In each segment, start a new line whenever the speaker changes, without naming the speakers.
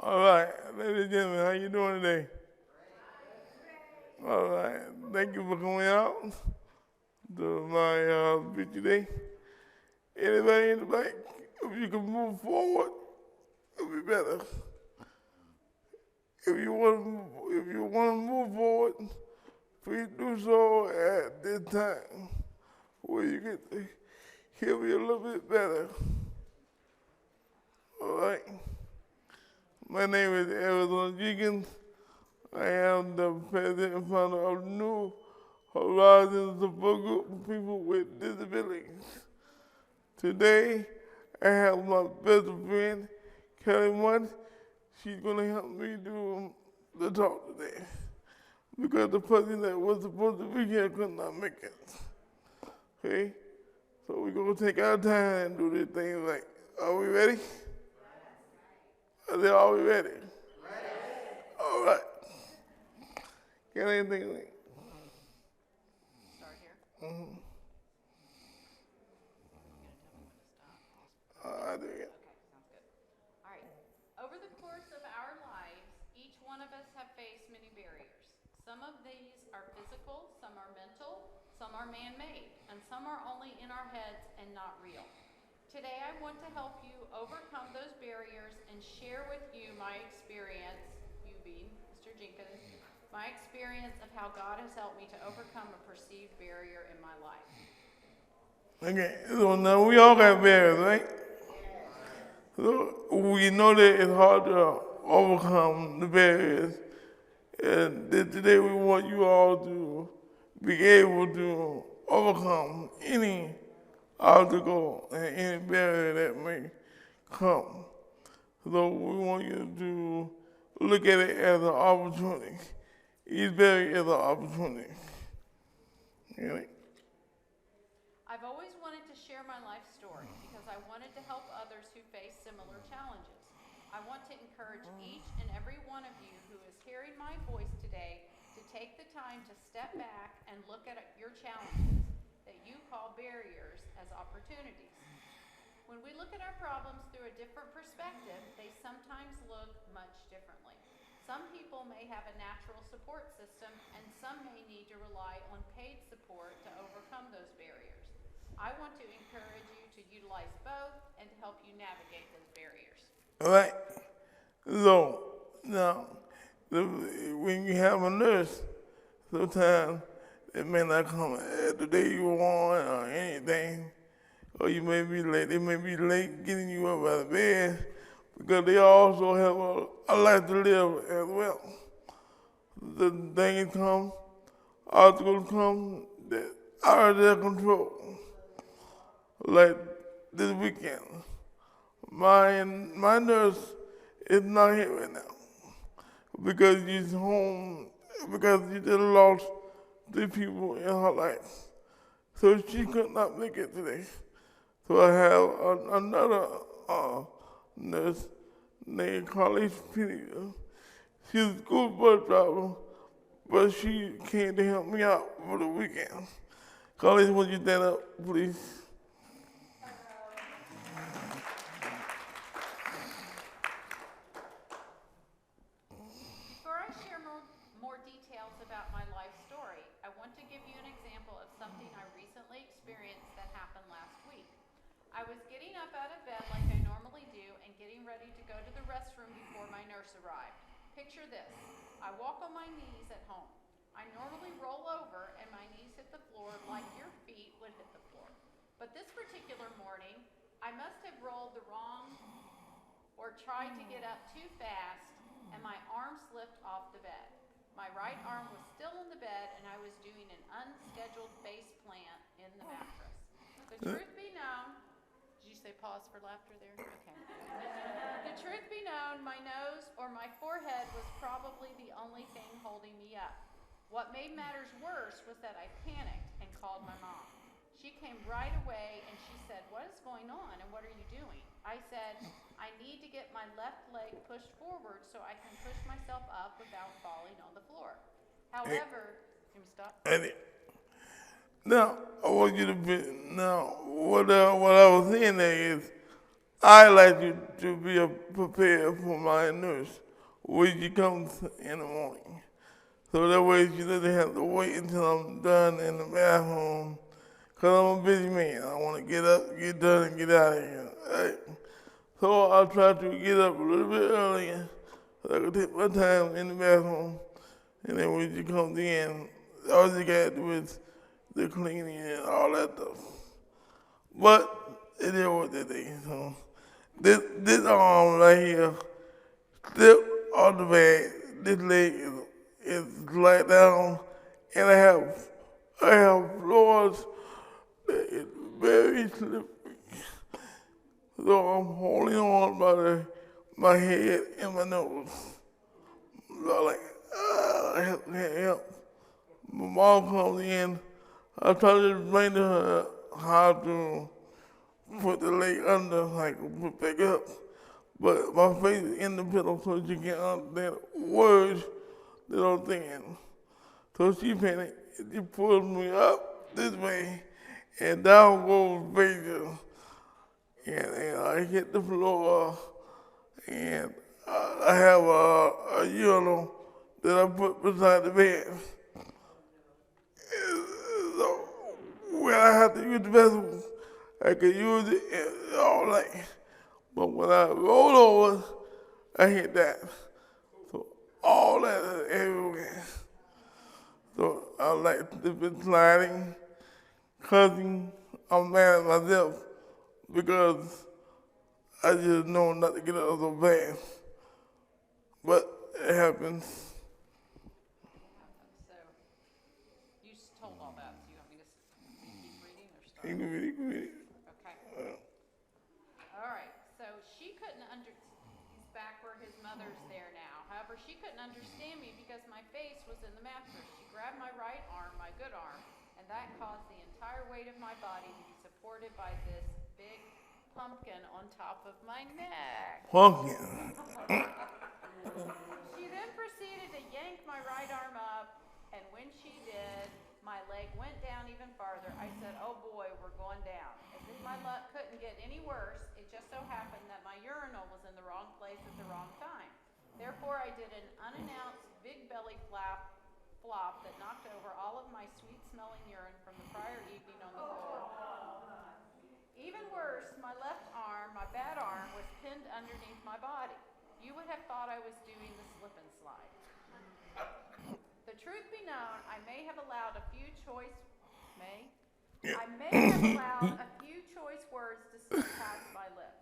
All right, ladies and gentlemen, how you doing today? All right, thank you for coming out to my speech today. Anybody in the back, if you can move forward, it'll be better. If you want to move forward, please do so at this time, where you get to hear me a little bit better. All right. My name is Arizona Jenkins. I am the president and founder of New Horizons Support Group for people with disabilities. Today, I have my best friend, Kelly Munn. She's gonna help me do the talk today because the person that was supposed to be here could not make it. Okay? So we're gonna take our time and do this thing right. Are we ready? Are we ready? All right. Got anything?
Start here.
I do it.
Okay, sounds good. All right. Over the course of our lives, each one of us have faced many barriers. Some of these are physical, some are mental, some are man-made, and some are only in our heads and not real. Today, I want to help you overcome those barriers and share with you my experience, you being Mr. Jenkins, my experience of how God has helped me to overcome a perceived barrier in my life.
Okay, so now we all got barriers, right? So we know that it's hard to overcome the barriers. And today we want you all to be able to overcome any obstacle and any barrier that may come. So we want you to look at it as an opportunity. Each barrier is an opportunity. Okay?
I've always wanted to share my life story because I wanted to help others who face similar challenges. I want to encourage each and every one of you who is hearing my voice today to take the time to step back and look at your challenges that you call barriers as opportunities. When we look at our problems through a different perspective, they sometimes look much differently. Some people may have a natural support system, and some may need to rely on paid support to overcome those barriers. I want to encourage you to utilize both and to help you navigate those barriers.
All right? So now, when you have a nurse, sometimes it may not come at the day you want or anything, or you may be late. They may be late getting you up out of bed because they also have a life to live as well. The things come, obstacles come that are out of their control. Like this weekend, my nurse is not here right now because she's home because she just lost 3 people in her life. So she could not make it today. So I have another nurse named Carly Pinniger. She's a school bus driver, but she came to help me out for the weekend. Carly, would you stand up, please?
Before I share more details about my life story, I want to give you an example of something I recently experienced that happened last week. I was getting up out of bed like I normally do and getting ready to go to the restroom before my nurse arrived. Picture this. I walk on my knees at home. I normally roll over and my knees hit the floor like your feet would hit the floor. But this particular morning, I must have rolled the wrong or tried to get up too fast and my arm slipped off the bed. My right arm was still in the bed and I was doing an unscheduled face plant in the mattress. The truth be known, did you say pause for laughter there? Okay. The truth be known, my nose or my forehead was probably the only thing holding me up. What made matters worse was that I panicked and called my mom. She came right away and she said, "What is going on and what are you doing?" I said, "I need to get my left leg pushed forward so I can push myself up without falling on the floor." However, can we stop?
And now, I want you to be, now, what I was saying there is, I like to be prepared for my nurse when she comes in the morning. So that way she doesn't have to wait until I'm done in the bathroom. Cause I'm a busy man. I want to get up, get done, and get out of here. Right? So I try to get up a little bit earlier so I can take my time in the bathroom. And then when she comes in, all she got to do is the cleaning and all that stuff. But it is what it is. So this arm right here slipped off the bed. This leg is right down, and I have floors that is very slippery. So I'm holding on by my head and my nose. So like, help. My mom comes in. I try to explain to her how to put the leg under, like put back up. But my face is in the pillow so she can't understand words that I'm saying. So she panicked. She pulls me up this way, and down goes Baker. And I hit the floor, and I have a urinal that I put beside the bed. So when I have to use the bathroom, I can use it all night. But when I roll over, I hit that. So all that is everywhere. So I like to be sliding, cussing. I'm mad at myself because I just know not to get out so bad. But it happens.
So you just told all that. So you want me to keep reading or start?
You can read it.
Okay. All right. So she couldn't he's back where his mother's there now. However, she couldn't understand me because my face was in the mattress. She grabbed my right arm, my good arm, and that caused the entire weight of my body to be supported by this big pumpkin on top of my neck.
Pumpkin.
She then proceeded to yank my right arm up, and when she did, my leg went down even farther. I said, oh boy, we're going down. As if my luck couldn't get any worse, it just so happened that my urinal was in the wrong place at the wrong time. Therefore, I did an unannounced big belly flop that knocked over all of my sweet-smelling urine from the prior evening on the floor. Even worse, my left arm, my bad arm, was pinned underneath my body. You would have thought I was doing the slip and slide. The truth be known, I may have allowed a few choice words to slip past my lips.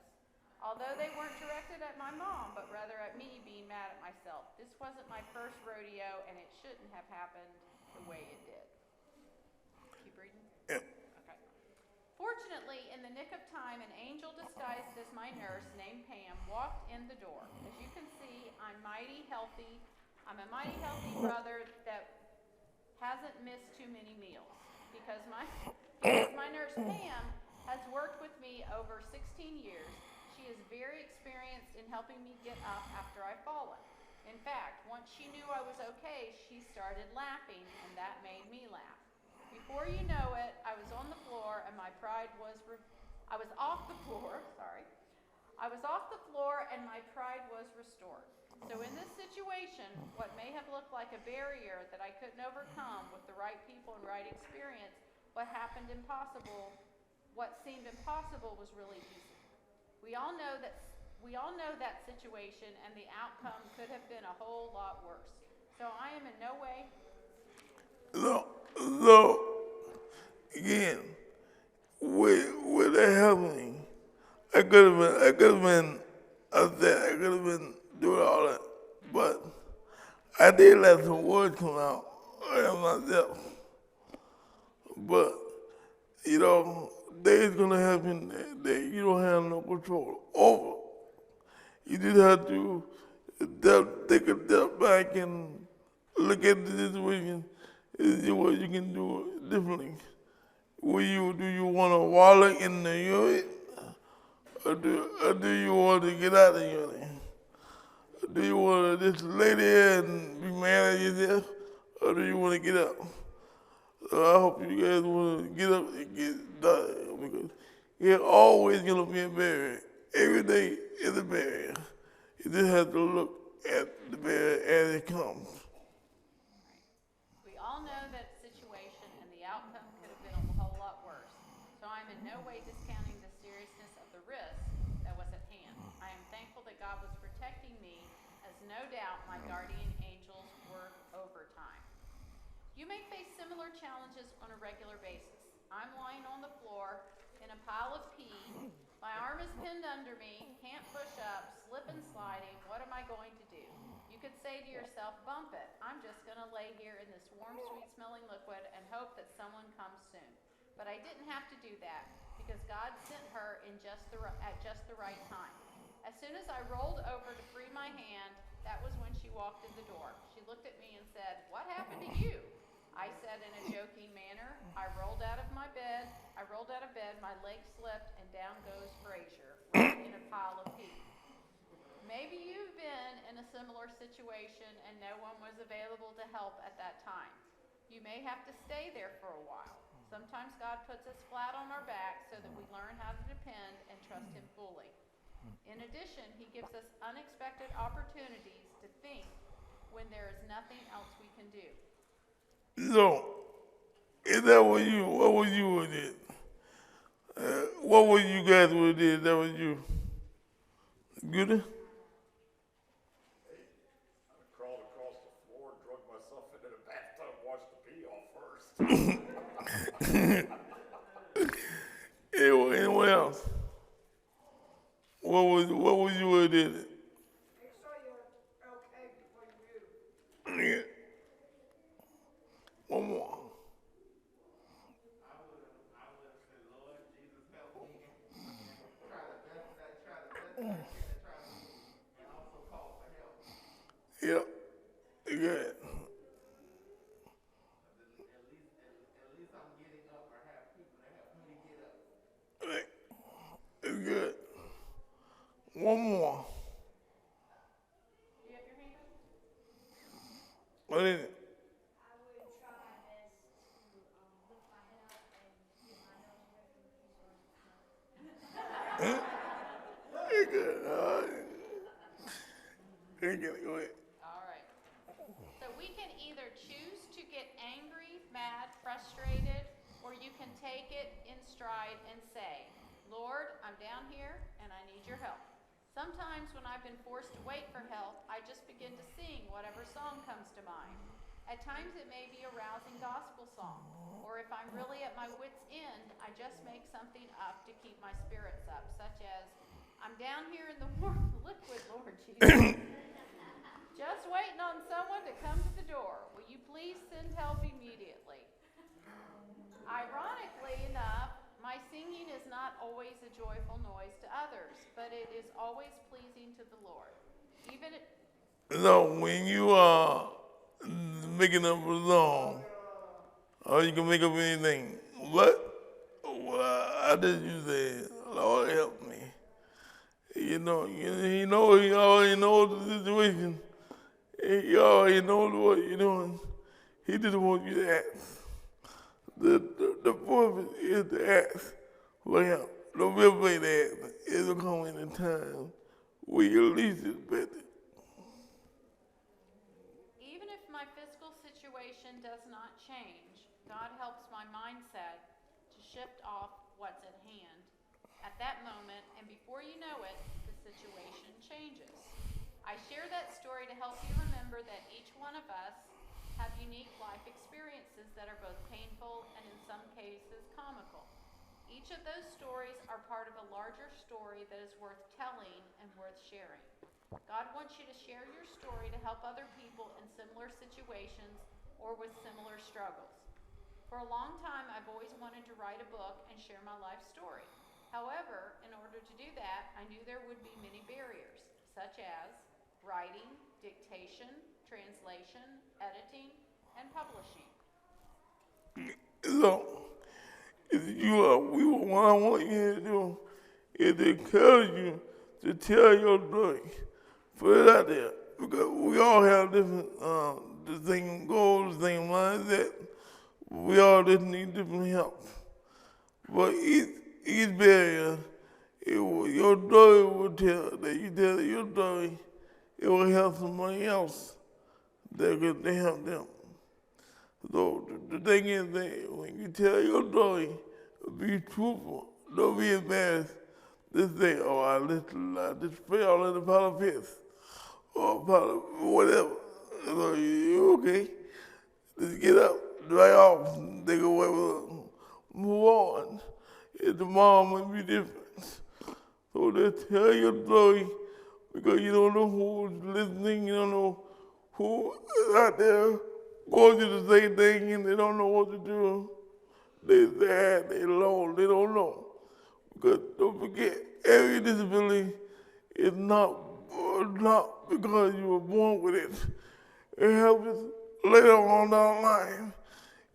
Although they weren't directed at my mom, but rather at me being mad at myself. This wasn't my first rodeo, and it shouldn't have happened the way it did. Keep reading?
Yep.
Okay. Fortunately, in the nick of time, an angel disguised as my nurse named Pam walked in the door. As you can see, I'm mighty healthy. I'm a mighty healthy brother that hasn't missed too many meals because my nurse Pam has worked with me over 16 years. She is very experienced in helping me get up after I've fallen. In fact, once she knew I was okay, she started laughing, and that made me laugh. Before you know it, I was on the floor, and my pride was I was off the floor, sorry. I was off the floor, and my pride was restored. So in this situation, what may have looked like a barrier that I couldn't overcome with the right people and right experience, what seemed impossible was really easy. We all know that situation, and the outcome could have been a whole lot worse. So I am in no way.
No, again, with that happening, I could have been upset. I could have been doing all that, but I did let some words come out of myself. But things gonna happen that you don't have no control over. You just have to take a step back and look at the situation and see what you can do differently. Do you want to wallow in the urine, or do you want to get out of the urine? Do you want to just lay there and be mad at yourself, or do you want to get up? So I hope you guys want to get up and get done because it's always going to be a barrier Every day is a barrier. You just have to look at the barrier as it comes.
We all know that situation and the outcome could have been a whole lot worse. So I'm in no way discounting the seriousness of the risk that was at hand. I am thankful that God was protecting me, as no doubt my guardian angels work overtime. You may face similar challenges on a regular basis. I'm lying on the floor in a pile of pee. My arm is pinned under me, can't push up, slip and sliding. What am I going to do? You could say to yourself, bump it. I'm just going to lay here in this warm, sweet-smelling liquid and hope that someone comes soon. But I didn't have to do that because God sent her in at just the right time. As soon as I rolled over to free my hand, that was when she walked in the door. She looked at me and said, "What happened to you?" I said in a joking manner, I rolled out of bed, my leg slipped, and down goes Frazier, right in a pile of pee. Maybe you've been in a similar situation and no one was available to help at that time. You may have to stay there for a while. Sometimes God puts us flat on our back so that we learn how to depend and trust Him fully. In addition, He gives us unexpected opportunities to think when there is nothing else we can do.
So, is that what would you have did? What would you guys would have did? That was you. Good?
I crawled across the floor and drug myself into the bathtub, washed the pee off first.
Anyone else? What would you have did?
Make sure you're okay before you move.
Yeah. One more.
I would have said, Lord Jesus, help me. Try the best I can to try to move and also call for help.
Yep. Good.
At least I'm getting up or have people to help me to get up.
Right. It's good. One more.
Do you have your hand up?
What is it?
I would try my best to lift my head up and get my nose away from the police officer.
It's good. It's good. Go ahead.
All right. So we can either choose to get angry, mad, frustrated, or you can take it in stride and say, Lord, I'm down here and I need your help. Sometimes when I've been forced to wait for help, I just begin to sing whatever song comes to mind. At times it may be a rousing gospel song, or if I'm really at my wit's end, I just make something up to keep my spirits up, such as, I'm down here in the warm liquid, Lord Jesus. Just waiting on someone to come to the door. Will you please send help immediately? Ironically enough, my singing is not always a joyful noise to others, but it is always pleasing to the Lord. Even it,
So when you are making up a song, or you can make up anything, what I just you say, Lord help me. He already knows the situation. He already knows what you're doing. He just wants you to ask. The purpose is to ask for help. The real way to ask is to come in a time where you least expect it.
even if my physical situation does not change, God helps my mindset to shift off what's at hand at that moment, and before you know it, the situation changes. I share that story to help you remember that each one of us have unique life experiences that are both painful and in some cases comical. Each of those stories are part of a larger story that is worth telling and worth sharing. God wants you to share your story to help other people in similar situations or with similar struggles. For a long time, I've always wanted to write a book and share my life story. However, in order to do that, I knew there would be many barriers, such as writing, dictation, translation, editing, and publishing.
So, what I want you to do is to encourage you to tell your story. Put it out there. Because we all have different, the same goals, the same mindset. We all just need different help. But each barrier your story will tell, that you tell your story, it will help somebody else that could help them. So the thing is that when you tell your story, be truthful. Don't be embarrassed to say, oh, I just fell in the pile of piss, or pile of whatever. So you okay. Just get up, dry off, take away with move on. Tomorrow might be different. So just tell your story because you don't know who's listening, you don't know who is out there going through the same thing and they don't know what to do. They're sad, they're alone, they don't know. Because don't forget, every disability is not because you were born with it. It happens later on down the line.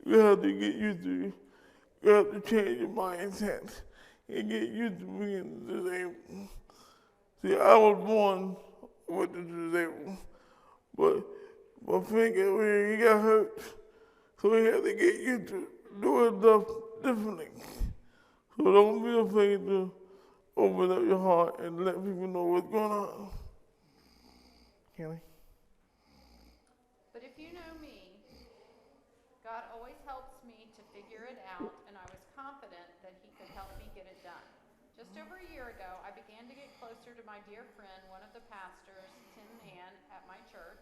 You have to get used to it. You have to change your mindset and get used to being disabled. See, I was born with the disabled, but my finger, when he got hurt, so he had to get used to doing stuff differently. So don't be afraid to open up your heart and let people know what's going on. Kelly?
But if you know me, God always helps me to figure it out, and I was confident that He could help me get it done. Just over a year ago, I began to get closer to my dear friend, one of the pastors, Tim Mann, at my church.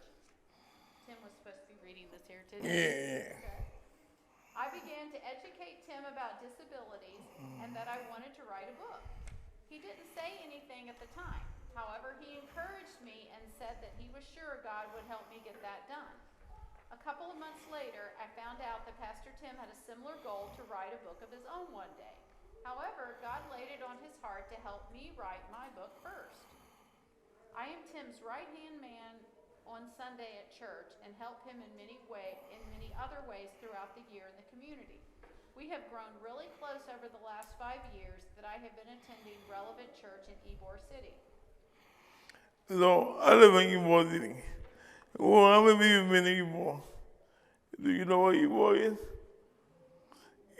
Tim was supposed to be reading this here today.
Yeah.
Okay. I began to educate Tim about disabilities and that I wanted to write a book. He didn't say anything at the time. However, he encouraged me and said that he was sure God would help me get that done. A couple of months later, I found out that Pastor Tim had a similar goal to write a book of his own one day. However, God laid it on his heart to help me write my book first. I am Tim's right-hand man on Sunday at church and help him in many other ways throughout the year in the community. We have grown really close over the last 5 years that I have been attending Relevant Church in Ybor City.
So I live in Ybor City. Well, I'm going to be in Ybor. Do you know what Ybor is?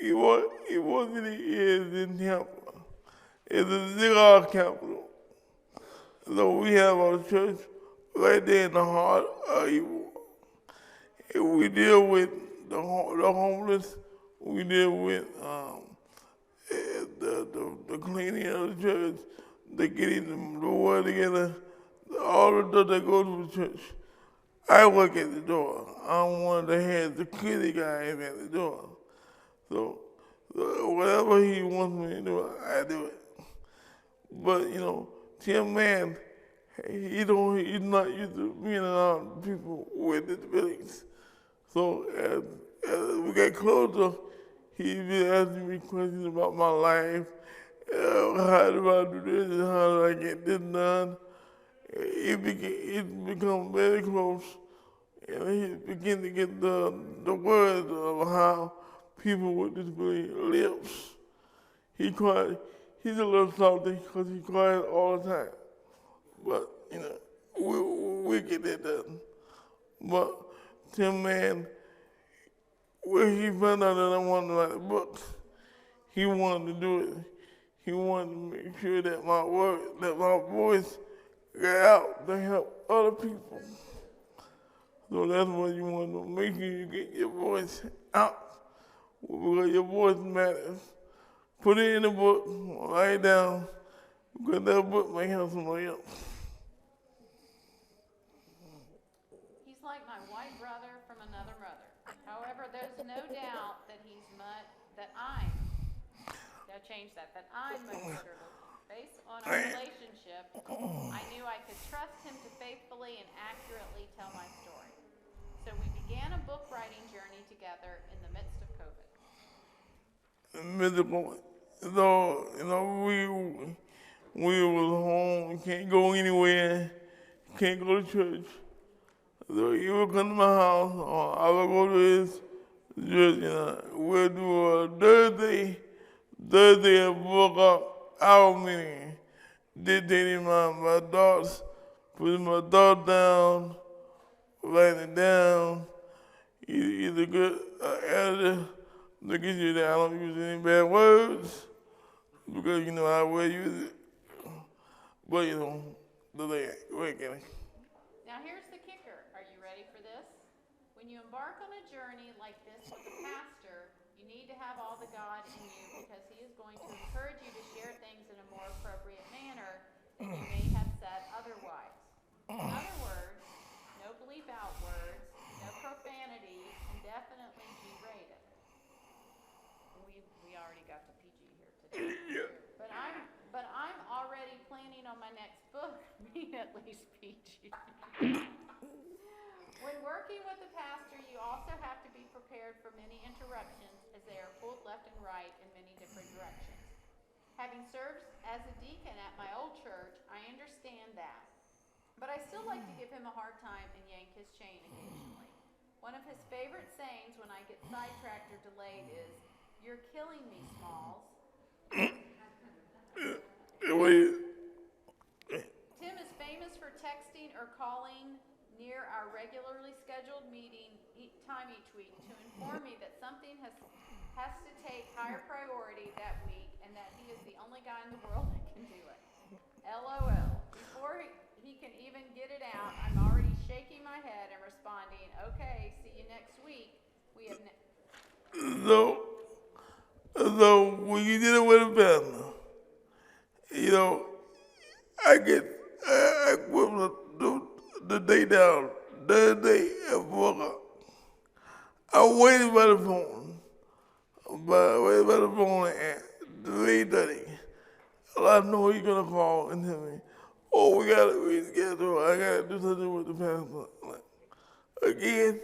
Ybor City is in Tampa. It's a cigar capital. So we have our church right there in the heart of Ybor. We deal with the homeless. We deal with the cleaning of the church, the getting the word together, all the stuff that goes to the church. I work at the door. I'm one of the head security guys at the door. So whatever he wants me to do, I do it. But Tim Mann, he's not used to being around people with disabilities. So as we get closer, he be asking me questions about my life. How do I do this and how do I get this done? It become very close, and he begin to get the words of how people with disability lives. He cried. He's a little salty because he cries all the time. But we get that done. But Tim Mann, when he found out that I wanted to write a book, he wanted to do it. He wanted to make sure that my voice got out to help other people. So that's what you want to do. Make sure you get your voice out, because your voice matters. Put it in a book, write it down, because that book may help somebody else.
He's like my white brother from another mother. However, there's no doubt that I'm much better based on our relationship. I knew I could trust him to faithfully and accurately tell my story. So we began a book writing journey together in the midst of COVID.
So, we was home, can't go anywhere, can't go to church. So he would come to my house, or I would go to his church, we'll do a Thursday at 4 o'clock, our meeting, dictating my thoughts, putting my thoughts down, writing it down. He's a good editor. Look at you that I don't use any bad words, because I will use it But the leg. Go ahead, Kenny.
Now here's the kicker. Are you ready for this? When you embark on a journey like this with a pastor, you need to have all the God in you because he is going to encourage you to share things in a more appropriate manner than you may have said otherwise. In other words, no bleep out words, no profanity, and definitely G-rated. We already got the PG here today.
Yeah.
But I'm already planning on my next book being at least PG. When working with a pastor, you also have to be prepared for many interruptions as they are pulled left and right in many different directions. Having served as a deacon at my old church, I understand that. But I still like to give him a hard time and yank his chain occasionally. One of his favorite sayings when I get sidetracked or delayed is, "You're killing me, Smalls." Tim is famous for texting or calling near our regularly scheduled meeting time each week to inform me that something has to take higher priority that week and that he is the only guy in the world that can do it. LOL. Before he can even get it out, I'm already shaking my head and responding, "Okay, see you next week." We have
So when you did it with a pastor, I put the day down, the day at 4 o'clock. I waited by the phone, at 3:30. I know he's gonna call and tell me, "Oh, we gotta reschedule. I gotta do something with the pastor." Like, again,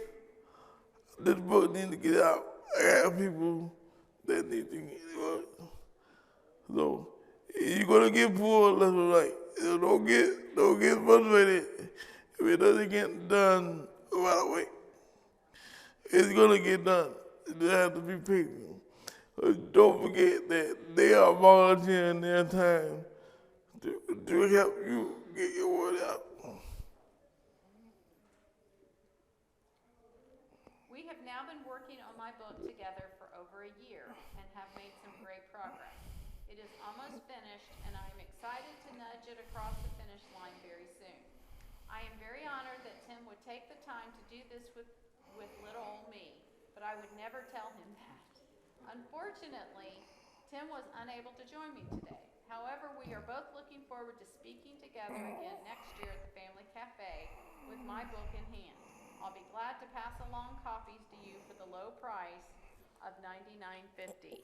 this book needs to get out. I got people that need to get it out. So you're gonna get pulled left and right. Don't get frustrated if it doesn't get done right away. It's gonna get done. You have to be patient. Don't forget that they are volunteering their time to help you get your word out.
We have now been working on my book together for over a year and have made some great progress. It is almost finished and I am excited to nudge it across the finish line very soon. I am very honored that Tim would take the time to do this with little old me, but I would never tell him that. Unfortunately, Tim was unable to join me today. However, we are both looking forward to speaking together again next year at the Family Cafe with my book in hand. I'll be glad to pass along copies to you for the low price of $99.50.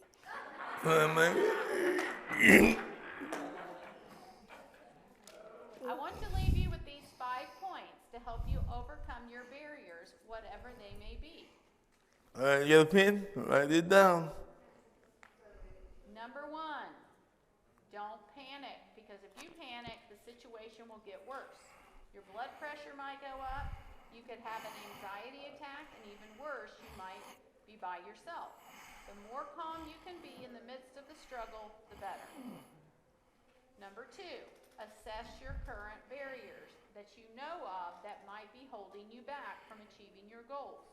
I want to leave you with these 5 points to help you overcome your barriers, whatever they may be.
All right, you got a pen? Write it down.
Number 1, don't panic, because if you panic, the situation will get worse. Your blood pressure might go up, you could have an anxiety attack, and even worse, you might be by yourself. The more calm you can be in the midst of the struggle, the better. Number 2, assess your current barriers that you know of that might be holding you back from achieving your goals.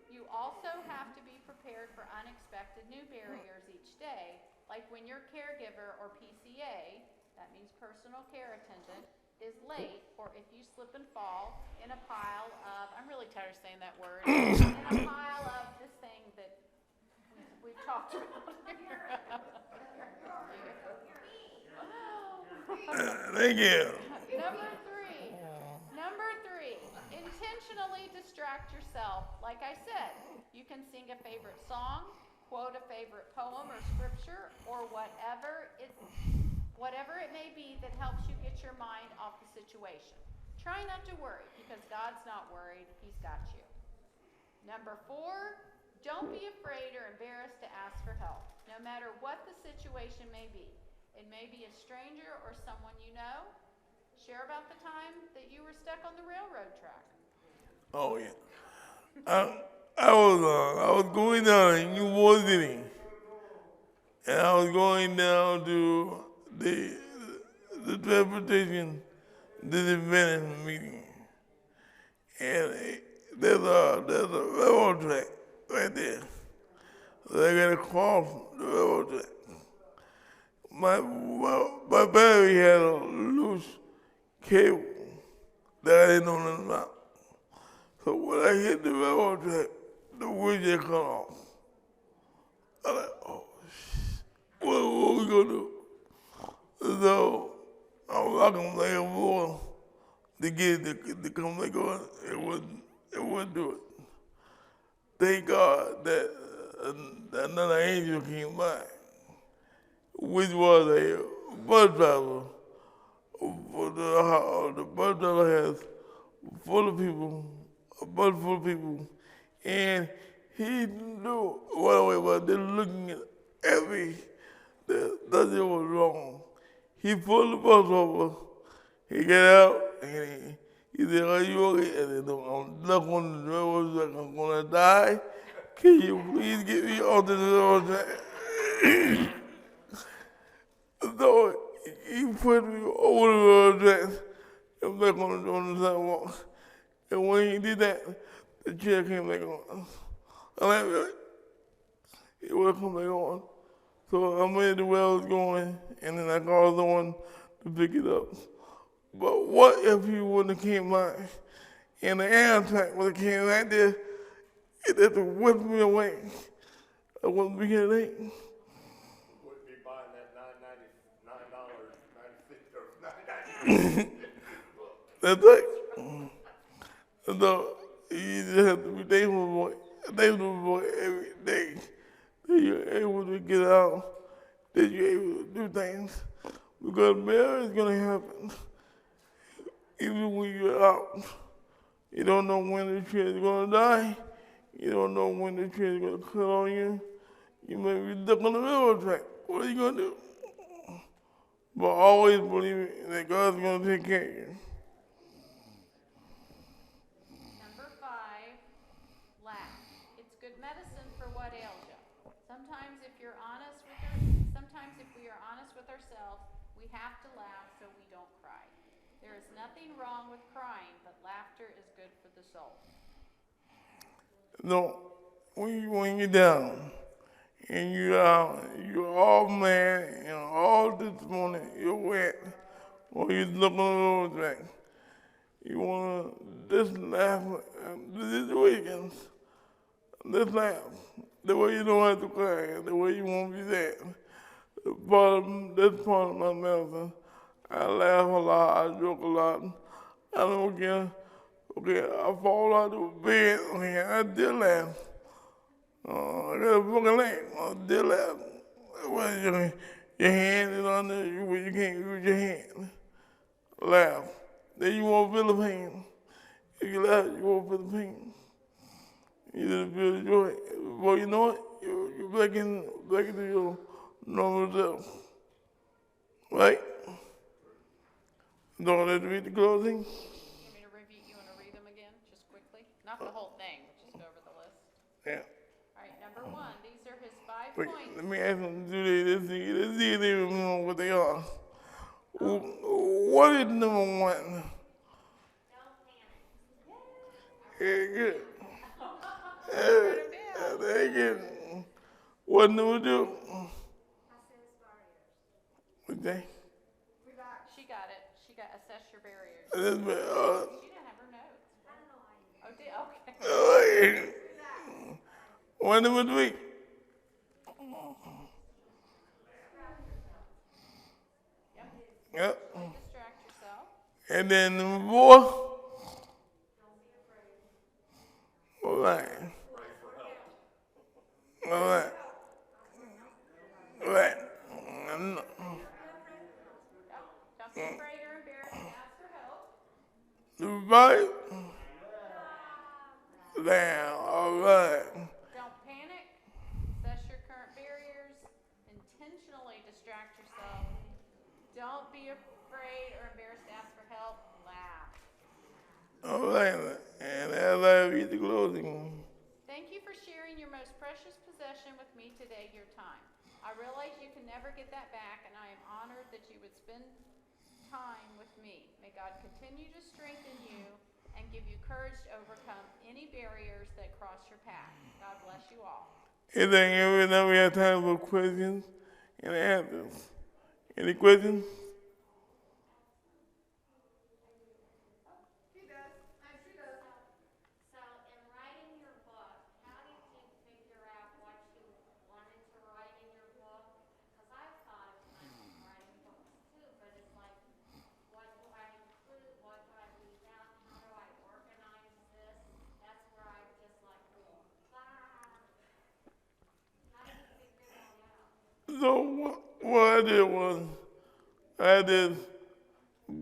You also have to be prepared for unexpected new barriers each day, like when your caregiver or PCA, that means personal care attendant, is late, or if you slip and fall in a pile of, I'm really tired of saying that word, in a pile of this thing that we've talked about here.
Thank you.
Number three, intentionally distract yourself. Like I said, you can sing a favorite song, quote a favorite poem or scripture, or whatever it may be that helps you get your mind off the situation. Try not to worry, because God's not worried, He's got you. Number 4, don't be afraid or embarrassed to ask for help, no matter what the situation may be. It may be a stranger or someone you know. Share about the time that you were stuck on the railroad track.
Oh yeah, I was going down in New York City, and I was going down to the transportation disadvantage meeting, and there's a railroad track right there. So I got to cross the railroad track. My battery had a loose use cable that I didn't know nothing about. So when I hit the railroad track, the wheels just cut off. I'm like, oh, what we gonna do? So I was rocking like a boy to get it to come back on. It wouldn't do it. Thank God that another angel came by, which was a bus driver. For the bus driver has full of people, a bus full of people, and he knew right away, but they're looking at me that nothing was wrong. He pulled the bus over, he got out, and he said, are you okay? And then I'm stuck on the railroad track, I'm gonna die. Can you please get me off the railroad track? So he put me over the railroad track and back on the sidewalk. And when he did that, the chair came back on. I'm like, really? It will come back on. So I made the wells going, and then I called someone to pick it up. But what if he wouldn't have came by and the air tank would have came right there, it had to whip me away. I wouldn't be here today.
Wouldn't be buying that $9.96 or $9.90.
That's right. So you just have to be thankful for every day that you're able to get out, that you're able to do things. Because marriage is going to happen. Even when you're out, you don't know when the tree is going to die. You don't know when the tree is going to cut on you. You may be stuck on the railroad track. What are you going to do? But always believe that God's going to take care of you.
Number 5, laugh. It's good medicine for what ails you. Sometimes if we are honest with ourselves, we have to laugh so we don't cry. There is nothing wrong with crying, but laughter is good for the soul.
No, when you're down and you're all mad and all this morning, you're wet, or you're looking on the road track, you want to just laugh this weekend. Just laugh. The way you don't have to cry, the way you won't be sad. That's part of my medicine. I laugh a lot, I joke a lot. I don't care. Okay, I fall out of bed, okay, I still laugh. I got a broken leg, I still laugh. Well, your hand is on there, you can't use your hand. Laugh. Then you won't feel the pain. If you laugh, you won't feel the pain. You just feel the joy. Before you know it, you're back into your normal self. Right? Don't let me read the closing.
You want me to read them again, just quickly? Not the whole thing, but just go over the list.
Yeah.
All right, number 1, these are his 5
Wait,
points.
let me ask them, let's see if they remember what they are. What is number 1? Very good. Very good. What number 2? What day?
She got it. She got assess your barriers.
Uh,
She didn't have her notes. Oh, did okay.
What number 3? Yep.
Don't distract yourself.
And then number 4. All right. All right. All right.
Don't be afraid or embarrassed to ask for help.
Number 5. Down. All right.
Don't panic. Assess your current barriers. Intentionally distract yourself. Don't be afraid or embarrassed to ask for help. Laugh.
All right. And as I read the closing,
Thank you for sharing your most precious possession with me today, your time. I realize you can never get that back, and I am honored that you would spend time with me. May God continue to strengthen you and give you courage to overcome any barriers that cross your path. God bless you all.
every now we have time for questions and answers. Any questions? So what I did was I just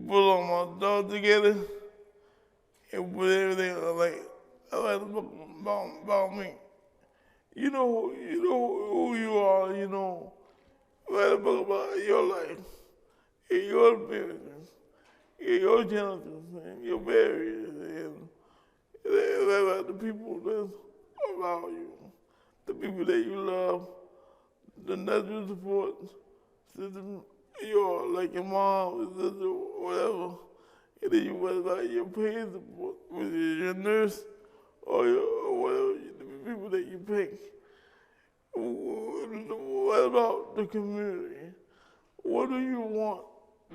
put all my thoughts together and put everything like I like a book about me. You know who you are. You know, write a book about your life, and your experiences, and your challenges, and your barriers, and about the people that's around you, the people that you love, the natural support system, like your mom, your sister, whatever. And then you write about your pain support, whether it's your nurse or whatever, the people that you pick. What about the community? What do you want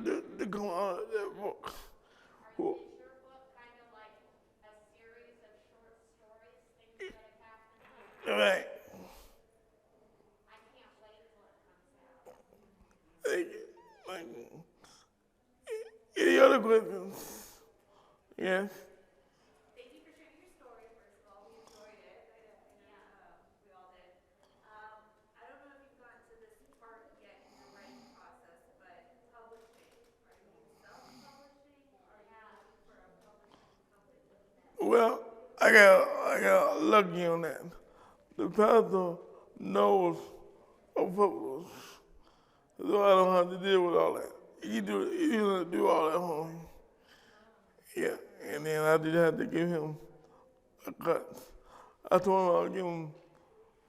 to come out of that book?
Is your book kind of like a series of short stories, things that have happened to you?
Right.
I can't wait till it comes out.
Thank you. Thank you. Any other questions? Yes.
Thank you for sharing your story, first of all. We enjoyed it. We all did. I don't know if you've gotten to this part yet in your writing process, but publishing. Are you self-publishing or are you looking for a publishing company?
Well, I got lucky on that. The pastor knows of publishers, so I don't have to deal with all that. He doesn't do all that for me. Yeah, and then I just had to give him a cut. I told him I'll give him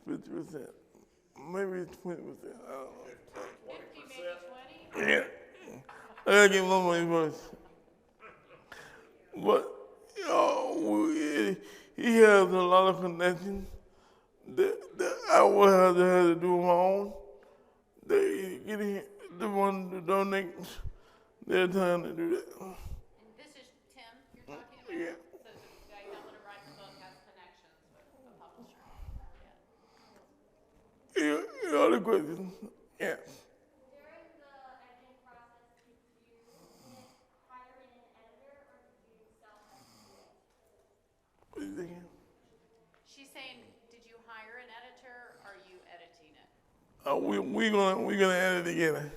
50%, maybe 20%. I don't know.
50, maybe 20?
Yeah, I gotta give him my money first. But he has a lot of connections that I would have to do on my own. They getting the one to donate their time to do that.
And this is Tim you're talking about?
Yeah.
So the guy that would write the book has connections with a publisher. Yeah.
Any other questions? Yeah.
During the editing process, did you hire an editor or did you self-edit?
What are you thinking?
She's saying, did you hire an editor or are you editing it?
We gonna edit together.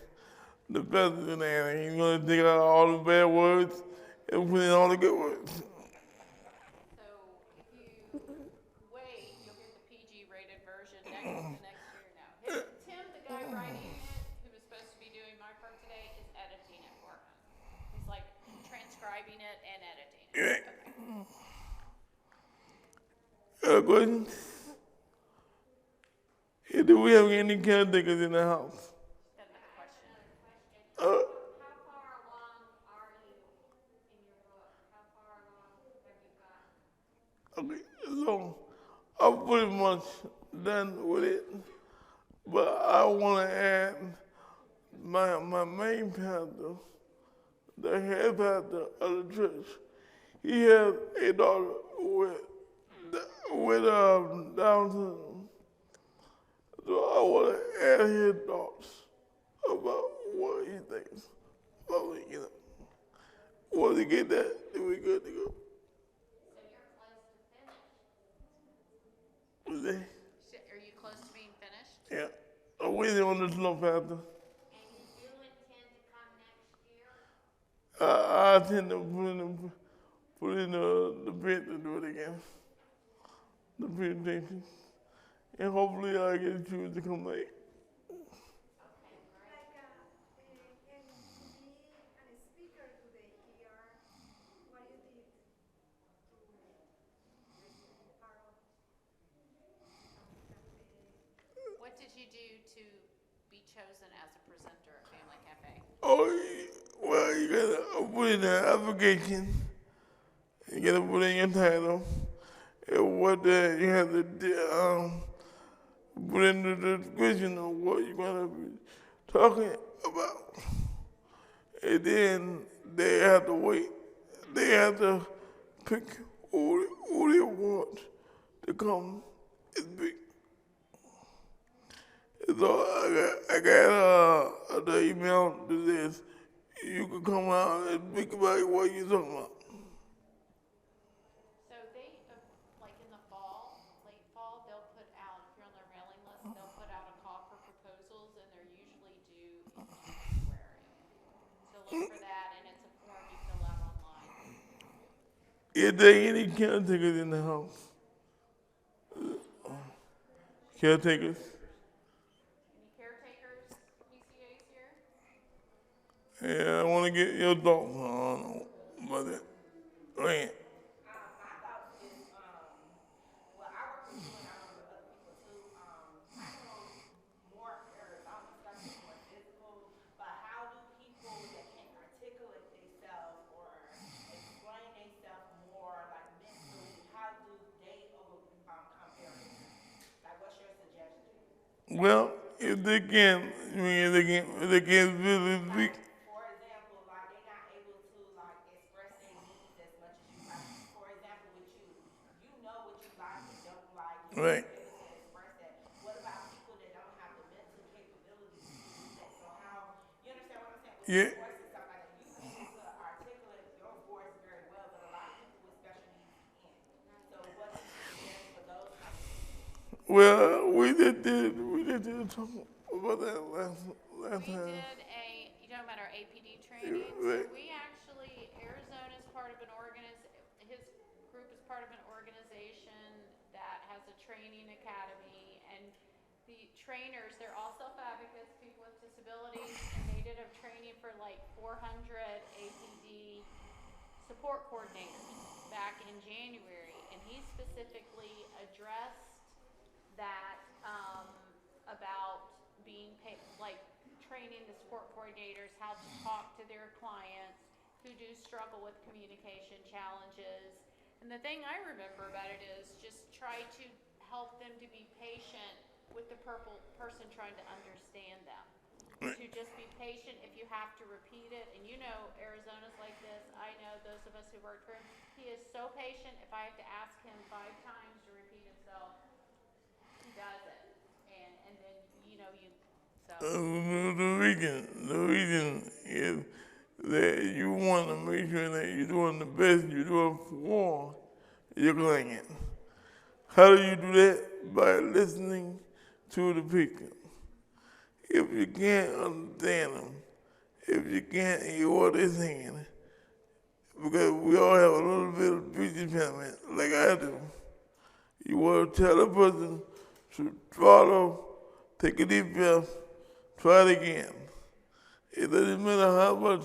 The best is gonna edit. He's gonna take out all the bad words and put in all the good words.
So if you wait, you'll get the PG rated version next year now. Tim, the guy writing it, who was supposed to be doing my part today, is editing it for him. He's like transcribing it and editing it.
Yeah.
Okay.
Other questions? Do we have any caretakers in the house?
Got another question.
Uh,
How far along are you in your book? How far along have you gotten?
Okay, so I'm pretty much done with it, but I want to add my main pastor, the head pastor of the church. He has a daughter with Down syndrome. So I want to add his thoughts about what he thinks. Probably, once we get that, then we're good to go.
So you're close to finished.
Was that?
Are you close to being finished?
Yeah. I'm waiting on the snow pastor.
And you do intend to come next year?
I tend to put in the bid to do it again. The presentation. And hopefully I get a chance to come back.
Like, and to be a speaker to the ER, what you did to part of
What did you do to be chosen as a presenter at Family Cafe?
Oh, well, you gotta put in the application. You gotta put in your title. And what you have to put in the description of what you're gonna be talking about. And then they have to wait. They have to pick who they want to come and speak. So I got the email that says you can come out and speak about what you're talking about.
So they, like in the fall, late fall, they'll put out, if you're on their mailing list, they'll put out a call for proposals and they're
Is there any caretakers in the house? Caretakers?
Any caretakers, PCAs here?
Yeah, I want to get your thoughts on about that. Right.
My thoughts is, well, I work with you and I work with other people too. I know more Arizona stuff is more physical, but how do people that can't articulate themselves or explain themselves more like mentally, how do they overcome barriers? Like, what's your suggestion?
Well, if they can, I mean, if they can really speak.
For example, like they're not able to like express their needs as much as you like. For example, with you, you know what you like and don't like. You're
Right.
able to express that. What about people that don't have the mental capability to do that? So how you understand what I'm saying? With
Yeah.
your voice and stuff like that, you able to articulate your voice very well, but a lot of people with special needs can't. So what do you suggest for those type of people?
Well, we just did talk about that last
We
time.
did you know about our APD training?
Right.
So we actually, Arizona's part of his group is part of an organization that has a training academy, and the trainers, they're all self-advocates, people with disabilities, and they did a training for like 400 APD support coordinators back in January, and he specifically addressed that about being paid, like training the support coordinators how to talk to their clients who do struggle with communication challenges. And the thing I remember about it is just try to help them to be patient with the person trying to understand them. To just be patient if you have to repeat it. And you know, Arizona's like this. I know those of us who worked for him. He is so patient. If I have to ask him 5 times to repeat himself, he does it. And then, you know,
The reason is that you want to make sure that you're doing the best you do for your client. How do you do that? By listening to the people. If you can't understand them, if you can't hear what they're saying, because we all have a little bit of speech impairment, like I do, you want to tell the person to swallow, take a deep breath, try it again. It doesn't matter how much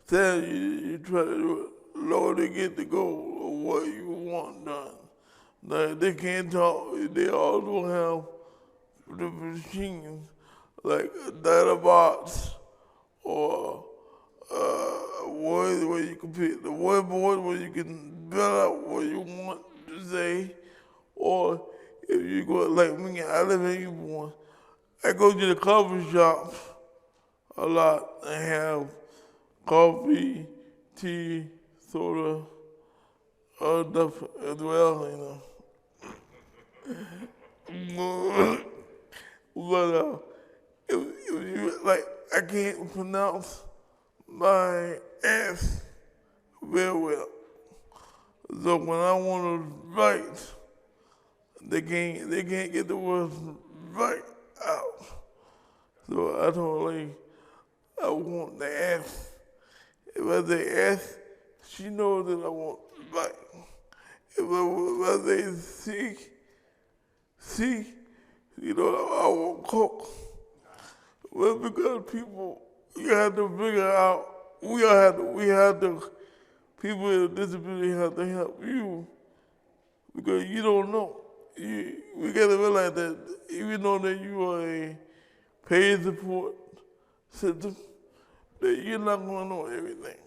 time you try to do it, Lord, to get the goal of what you want done. Now, if they can't talk, they also have the machines like a data box or words where you can pick the word board where you can build out what you want to say, or if you go like me, I live in Newborn, I go to the coffee shops a lot and have coffee, tea, soda, other stuff as well, you know. But if you like, I can't pronounce my S very well. So when I want to write, they can't get the words right out. So I told her, I want the S. If I say S, she knows that I want right. If I say C, you know, I want Coke. Well, because people, you have to figure out, we have to, people with disability have to help you because you don't know. We got to realize that even though that you are a paid support system, that you're not going to know everything.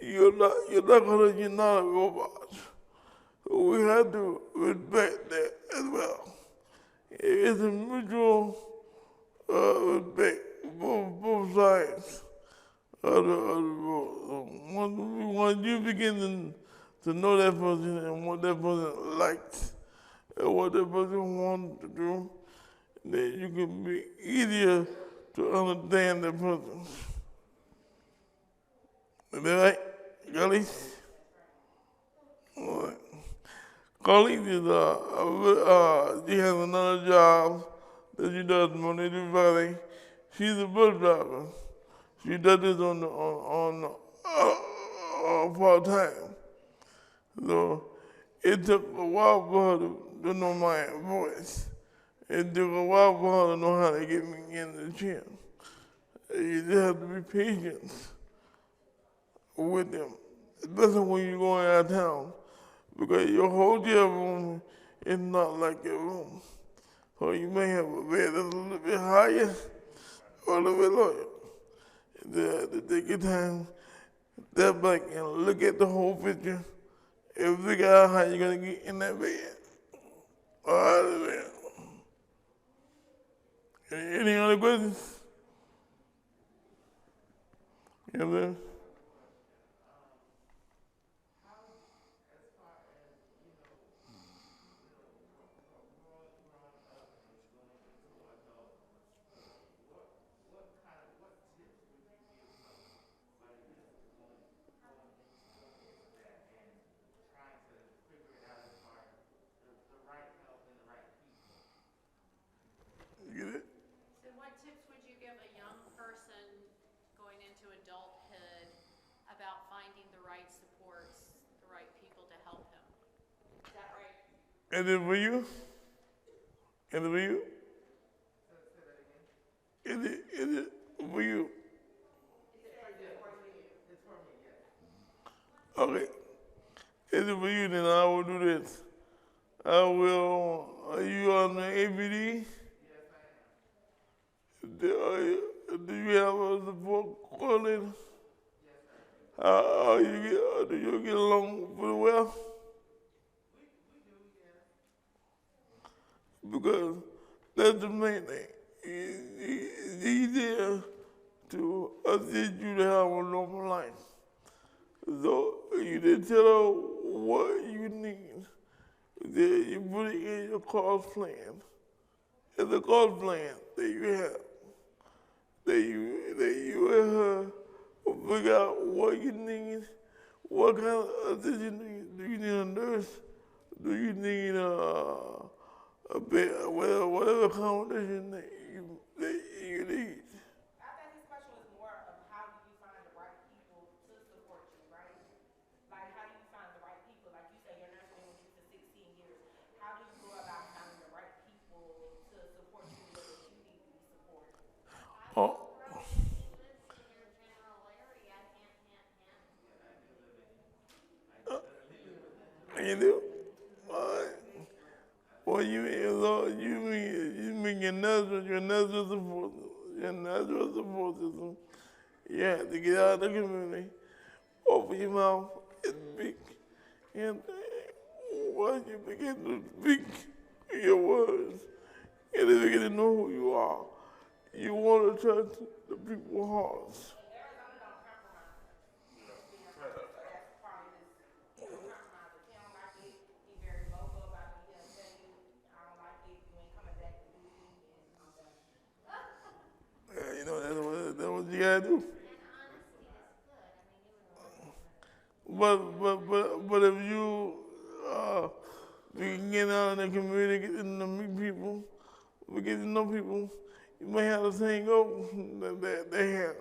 You're not a robot. So we have to respect that as well. It's a mutual respect, both sides of the road. Once you begin to know that person and what that person likes and what that person wants to do, then you can be easier to understand that person. Is that right, Gullies? All right. Colleen is she has another job that she does Monday through Friday. She's a bus driver. She does this on part time. So it took a while for her to know my voice. It took a while for her to know how to get me in the gym. You just have to be patient with them, especially when you're going out of town, because your hotel room is not like your room. So you may have a bed that's a little bit higher or a little bit lower. You have to take your time, step back and look at the whole picture and figure out how you're gonna get in that bed or out of the bed. Any other questions? You know what I'm saying? You get it?
So what tips would you give a young person going into adulthood about finding the right supports, the right people to help him? Is that right?
And then for you? And then for you? Is it for you? Okay. Is it for you? Then I will do this. I will. Are you on the ABD? Do you have a support coordinator? Do you get along pretty well? Because that's the main thing. It's easier to assist you to have a normal life. So you just tell her what you need. Then you put it in your cost plan. And the cost plan that you have, that you and her will figure out what you need, what kind of assistance you need. Do you need a nurse? Do you need a bed, whatever accommodation that you need?
I think his question was more of how do you find the right people to support you, right? Like how do you find the right people? Like you say, your nurse been with you for 16 years. How do you go about finding the right people to support you the way that you need to be supported?
Oh,
He lives in your general area,
you do? All right. Well, you mean your natural support, your natural support system. You have to get out of the community, open your mouth, and speak. And once you begin to speak your words, and they begin to know who you are, you want to touch the people's hearts.
Arizona don't compromise. He just being honest. That's part of his compromise. If he don't like it, he very vocal about it. He'll tell you, I don't like it, you ain't coming back to do it, and I'm done.
You know, that's what you gotta do.
and honesty is good. I mean, you would
But if you can get out in the community, get to meet people, we get to know people, you may have the same goal that they have,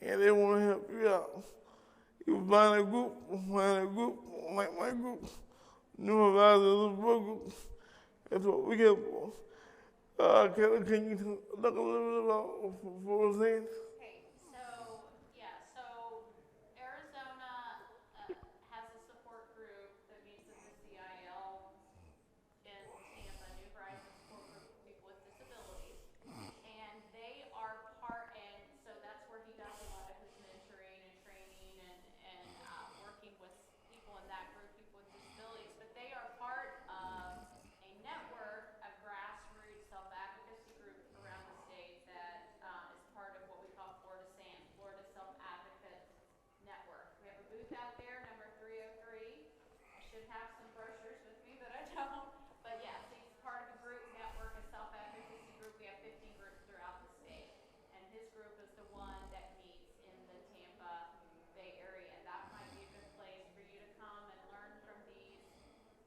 and they want to help you out. You find a group like my group, new advisors support group. That's what we get for. Can you talk a little bit about what we're saying?
Okay, so Arizona has a support group that meets at the CIL in Tampa, New Horizons Support Group for people with disabilities. And they are and so that's where he does a lot of his mentoring and training and working with people in that group, people with disabilities. But they are part of a network of grassroots self-advocacy groups around the state that is part of what we call Florida SAM, Florida Self-Advocates Network. We have a booth out there, number 303. I should have some brochures with me, but I don't. But yes, he's part of a group network, a self-advocacy group. We have 15 groups throughout the state. And his group is the one that meets in the Tampa Bay area. That might be a good place for you to come and learn from these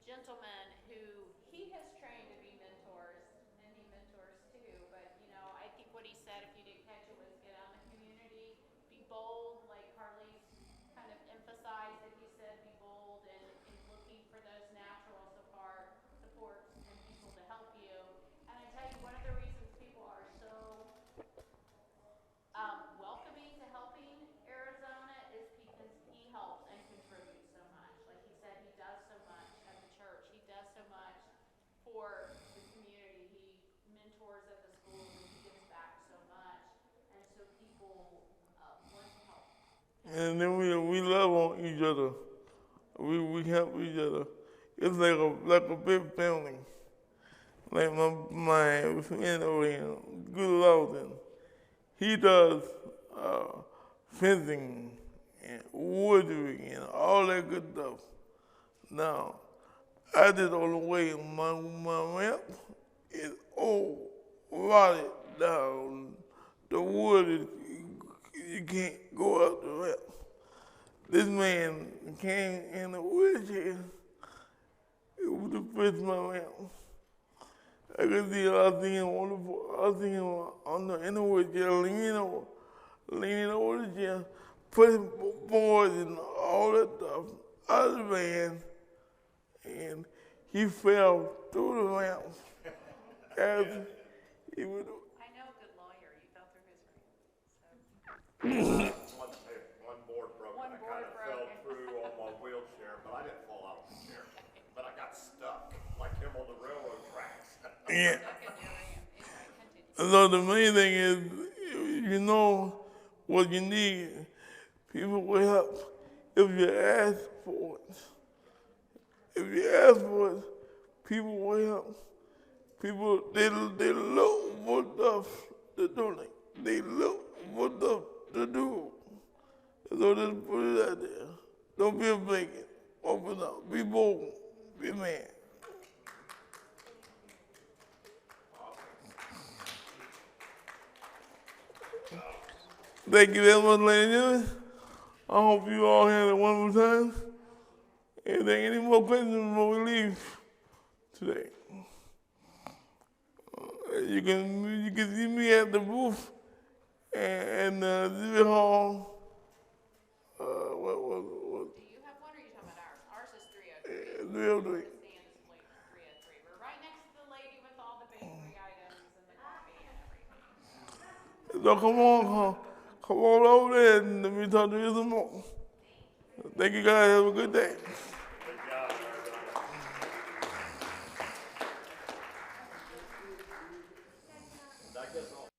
gentlemen who he has trained to be mentors, and he mentors too. But I think what he said, if you didn't catch it, was get out in the community, be bold, like Carly's kind of emphasized that he said, be bold and
and then we love on each other. We help each other. It's like a big family. Like my friend over here, Good Lawson, he does fencing and woodworking and all that good stuff. Now, I just on the way, my ramp is all rotted down. The wood is, you can't go up the ramp. This man came in a wheelchair. It was to fix my ramp. I could see, I see him on the in the wheelchair, leaning over the chair, putting boards and all that stuff out of the van, and he fell through the ramp as he was.
I know a good lawyer. You fell through his ramp.
One board broke,
One
and I
board
kind of
broke.
fell through on my wheelchair, but I didn't fall out of the chair. But I got stuck, like him on the railroad tracks.
Yeah.
Stuck in your ramp. Anyway, continue.
So the main thing is, you know what you need. People will help if you ask for it. If you ask for it, people will help. People, they look for stuff to donate. They look for stuff to do. So just put it out there. Don't be afraid. Open up. Be bold. Be a man. Thank you very much, ladies and gentlemen. I hope you all had a wonderful time. If there are any more questions before we leave today, you can see me at the booth and the exhibit hall.
Do you have one or are you talking about ours? Ours is 303.
303.
The stand is labeled 303. We're right next to the lady with all the bakery items and the coffee and everything.
So come on over there and let me talk to you some more. Thank you guys. Have a good day.
Good job, everybody. I guess I'll